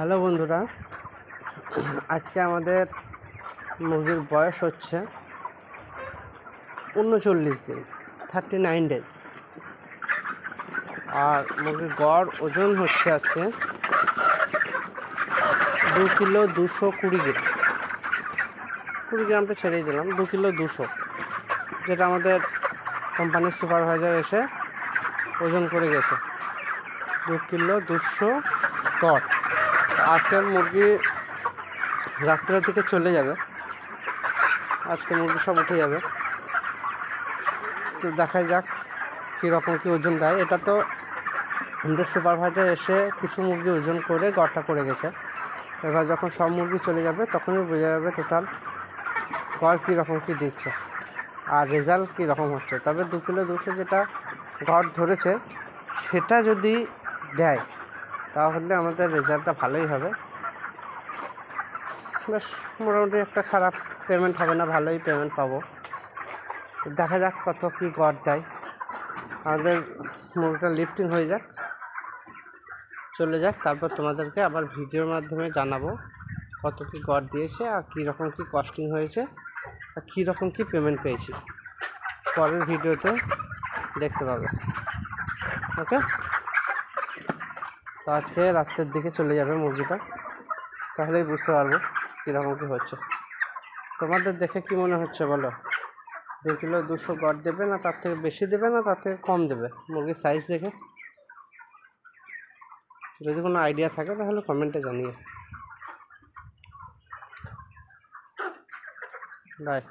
Hello বন্ধুরা, আজকে আমাদের মুরগির বয়স হচ্ছে 39 দিন, 39 ডেজ। আর মুরগির গড় ওজন হচ্ছে আজকে 2 কিলো 220 গ্রাম। 20 গ্রামটা ছেড়েই দিলাম, 2 কিলো 200, যেটা আমাদের কোম্পানির সুপারভাইজার এসে ওজন করে গেছে। 2 কিলো 200 গড়। আজকের মুরগি রাত্রের দিকে চলে যাবে, আজকে মুরগি সব উঠে যাবে। তো দেখা যাক কীরকম কী ওজন দেয়। এটা তো আমাদের সুপারভাইজার এসে কিছু মুরগি ওজন করে গড়টা করে গেছে। এবার যখন সব মুরগি চলে যাবে তখনই বোঝা যাবে টোটাল গড় কীরকম কী দিচ্ছে আর রেজাল্ট কীরকম হচ্ছে। তবে 2 কিলো 200 যেটা গড় ধরেছে সেটা যদি দেয় তাহলে আমাদের রেজাল্টটা ভালোই হবে। বেশ মোটামুটি একটা খারাপ পেমেন্ট হবে না, ভালোই পেমেন্ট পাবো। দেখা যাক কত কী গড় দেয়। আমাদের মুরগিটা লিফটিং হয়ে যাক, চলে যাক, তারপর তোমাদেরকে আবার ভিডিওর মাধ্যমে জানাবো কত কী গড় দিয়েছে আর কীরকম কী কস্টিং হয়েছে আর কীরকম কী পেমেন্ট পেয়েছি। পরের ভিডিওতে দেখতে পাবে। ওকে, তো আজকে রাত্রের দিকে চলে যাবে মুরগিটা, তাহলেই বুঝতে পারবো কীরকম কী হচ্ছে। তোমাদের দেখে কি মনে হচ্ছে বলো? 2 কিলো 200 গড় দেবে, না তার থেকে বেশি দেবে, না তার থেকে কম দেবে? মুরগির সাইজ দেখে যদি কোনো আইডিয়া থাকে তাহলে কমেন্টে জানিও। বাই।